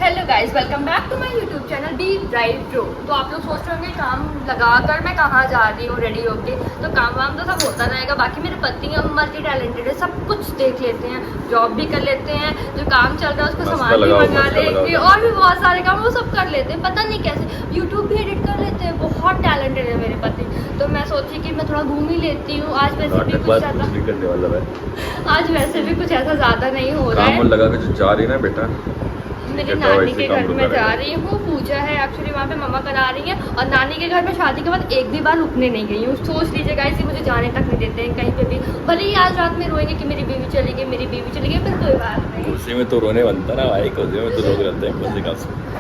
Hello guys, welcome back to my YouTube channel be bright draw. तो आप लोग सोच रहे होंगे काम लगाकर मैं कहाँ जा रही हूँ रेडी होके। तो काम वाम तो सब होता रहेगा। बाकी मेरे पति हैं मल्टी टैलेंटेड है, सब कुछ देख लेते हैं, जॉब भी कर लेते हैं, जो काम चल रहा है उसको सामान भी मंगा लेंगे और भी बहुत सारे काम वो सब कर लेते हैं। पता नहीं कैसे यूट्यूब भी एडिट कर लेते हैं, बहुत टैलेंटेड है मेरे पति। तो मैं सोची कि मैं थोड़ा घूम ही लेती हूँ। आज वैसे भी कुछ ऐसा ज़्यादा नहीं हो रहा है। लगा के जो जा रही है ना बेटा, मेरी नानी के घर में जा रही हूँ। पूजा है एक्चुअली वहाँ पे, मम्मा करा रही है। और नानी के घर में शादी के बाद एक भी बार रुकने नहीं गई हूँ। सोच लीजिएगा, इसी मुझे जाने तक नहीं देते हैं कहीं पे भी। भले ही आज रात में रोएंगे कि मेरी बीवी चली गई, मेरी बीवी चली गई, फिर कोई बात नहीं। उसी में तो रोने बनता ना भाई, कुर्सी में तो लोग रहते हैं।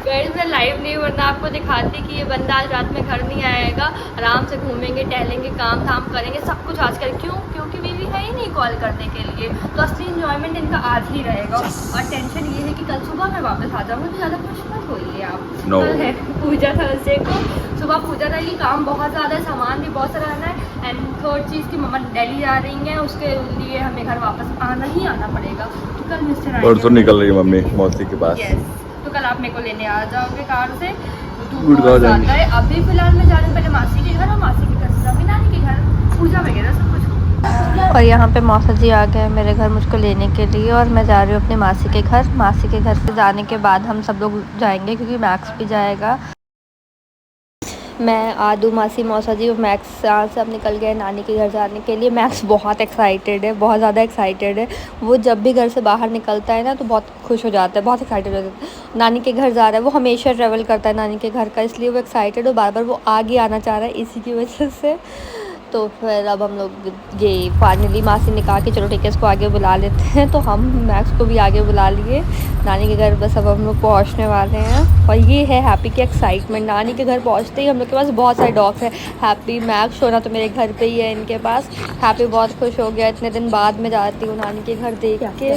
गाइस मैं लाइव नहीं वरना आपको दिखाती कि ये बंदा आज रात में घर नहीं आएगा। आराम से घूमेंगे, टहलेंगे, काम धाम करेंगे, सब कुछ आजकल। क्यों? क्योंकि बीवी है ही नहीं कॉल करने के लिए। तो असली इंजॉयमेंट इनका आज ही रहेगा। और टेंशन ये है कि कल सुबह मैं वापस आ जाऊँगी। तो ज़्यादा खुश मत होइए आप। कल है पूजा थर्सडे को, सुबह पूजा रहेगी। काम बहुत ज़्यादा है, सामान भी बहुत सारा रहना है। एंड थर्ड चीज़ की मम्मा दिल्ली जा रही हैं, उसके लिए हमें घर वापस आना ही आना पड़ेगा। तो कल मिस्टर परसों निकल रही है मम्मी मौसी के पास। तो कल आप मेरे को लेने आ जाओगे कार से। बहुत ज़्यादा है। अभी फिलहाल मैं जा रही हूँ पहले मासी के घर, और मासी के घर से जाऊँगी नानी के घर, पूजा वगैरह सब कुछ। और यहाँ पे मौसा जी आ गए मेरे घर मुझको लेने के लिए, और मैं जा रही हूँ अपनी मासी के घर। मासी के घर से जाने के बाद हम सब लोग जाएंगे, क्योंकि मैक्स भी जाएगा। मैं, आदू, मासी, मौसा जी और मैक्स यहाँ से अब निकल गए नानी के घर जाने के लिए। मैक्स बहुत एक्साइटेड है, बहुत ज़्यादा एक्साइटेड है। वो जब भी घर से बाहर निकलता है ना तो बहुत खुश हो जाता है, बहुत एक्साइटेड हो जाता है। नानी के घर जा रहा है, वो हमेशा ट्रैवल करता है नानी के घर का, इसलिए वो एक्साइटेड और बार बार वो आगे आना चाह रहा है इसी की वजह से। तो फिर अब हम लोग ये फाइनली मासी ने कहा कि चलो ठीक है, इसको आगे बुला लेते हैं। तो हम मैक्स को भी आगे बुला लिए नानी के घर। बस अब हम लोग पहुंचने वाले हैं। और ये है हैप्पी की एक्साइटमेंट। नानी के घर पहुंचते ही हम लोग के पास बहुत सारे डॉग्स हैं। हैप्पी, मैक्स, शोना तो मेरे घर पे ही है इनके पास। हैप्पी बहुत खुश हो गया, इतने दिन बाद में जाती हूँ नानी के घर देख के।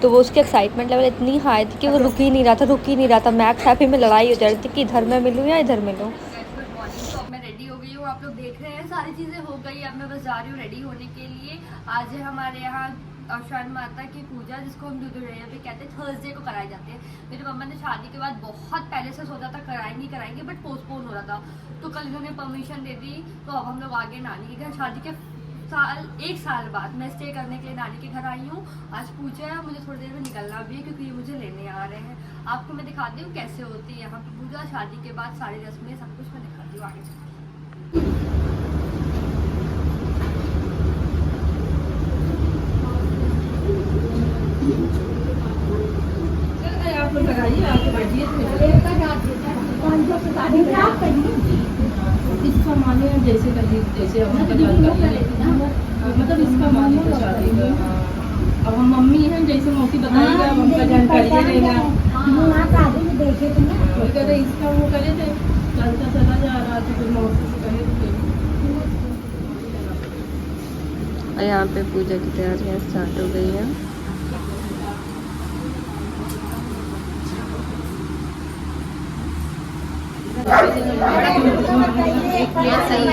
तो वो उसकी एक्साइटमेंट लेवल इतनी हाई थी कि वो रुक ही नहीं रहा था। मैक्स हैप्पी में लड़ाई हो जा रही थी कि इधर मैं मिलूँ या इधर मिलूँ। आप लोग देख रहे हैं सारी चीज़ें हो गई। अब मैं बस जा रही हूँ रेडी होने के लिए। आज है हमारे यहाँ अवसान माता की पूजा, जिसको हम दुदुरैया पे कहते हैं, थर्सडे को कराई जाती है। मेरे मम्मा ने शादी के बाद बहुत पहले से सोचा था कराएंगे बट पोस्टपोन हो रहा था। तो कल इन्होंने परमिशन दे दी। तो अब हम लोग आगे नानी के घर शादी के एक साल बाद मैं स्टे करने के लिए नानी के घर आई हूँ। आज पूजा है, मुझे थोड़ी देर में निकलना भी है क्योंकि ये मुझे लेने आ रहे हैं। आपको मैं दिखाती हूँ कैसे होती है यहाँ पर पूजा। शादी के बाद सारी रस्में सब कुछ मैं दिखाती हूँ आगे। इसका माने जैसे जैसे मतलब इसका माने तो शादी का। अब हम मम्मी हैं, जैसे मौसी बताएगा हम उनका जानकारी देगा। इसका वो करे थे, चलता चला जा रहा था, फिर मौसी से कहे थे। और यहाँ पे पूजा की तैयारियाँ स्टार्ट हो गई हैं। एक प्लेट सही है।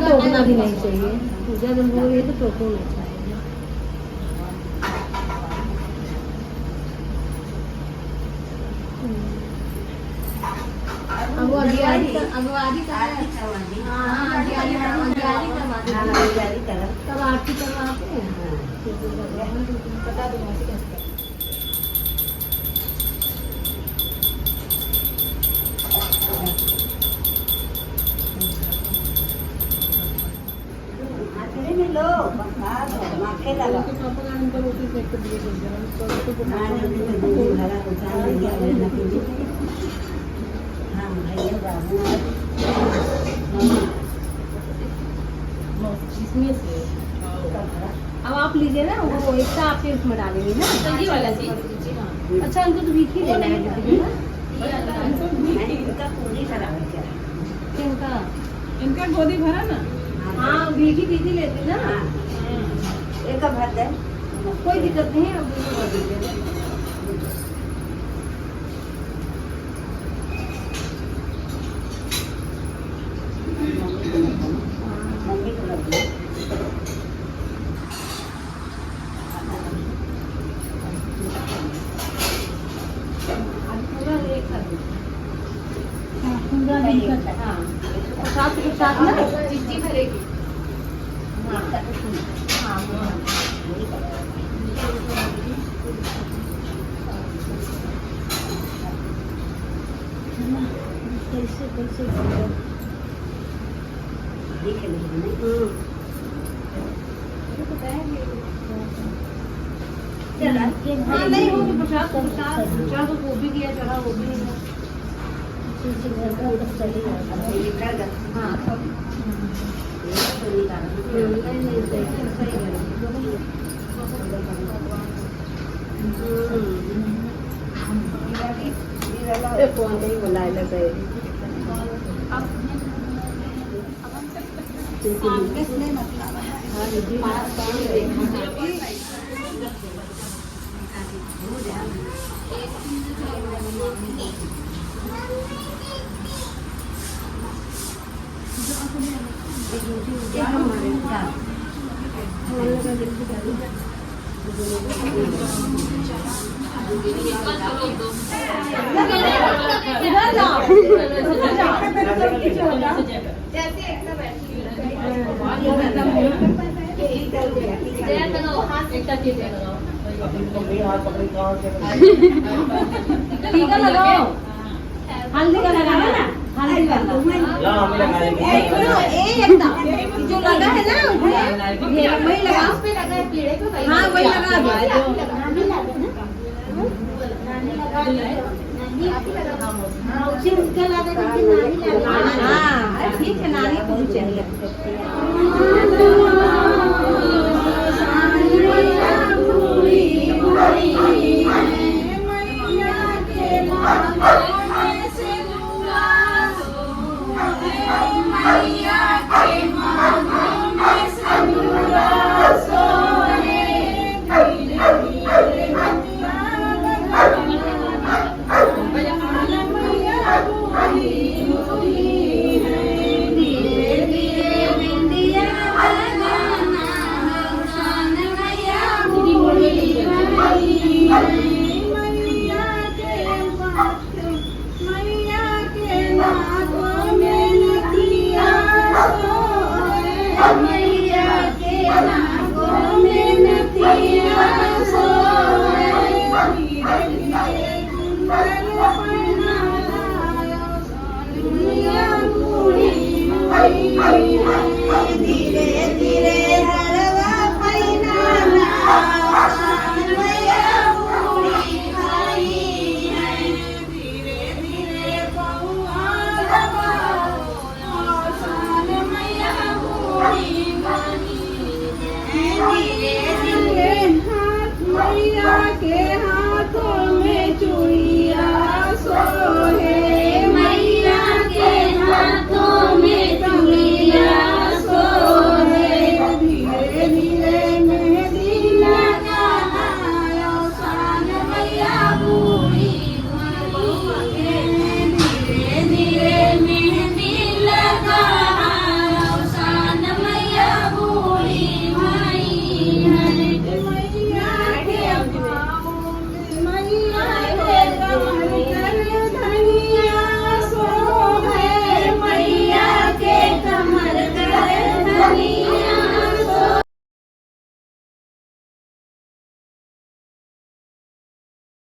टोकना भी नहीं चाहिए। पूजा जब हो रही है तो टोकना नहीं चाहिए। तब आरती करवाते हैं। बता दो इसमें से अब आप लीजिए ना, वो एक आप उसमें डालेंगे ना, ये वाला जी। अच्छा, इनको तो मीठी देना है। इनका गोदी भरा ना। हाँ भीगी भीगी लेती ना। एक भात है, कोई दिक्कत नहीं है, अब दूसरा कर दीजिए। साथ के साथ ना चिट्ठी भरेगी। कैसे कैसे नहीं वो तो प्रसाद वो भी किया चढ़ा वो भी फोन नहीं बुलाए लगे टीका लगाओ, हल्दी का लगाना ना, हल्दी का जो लगा है ना वही लगाओ। हाँ वही लगा हाँ ठीक है, नानी को भी चाहिए। के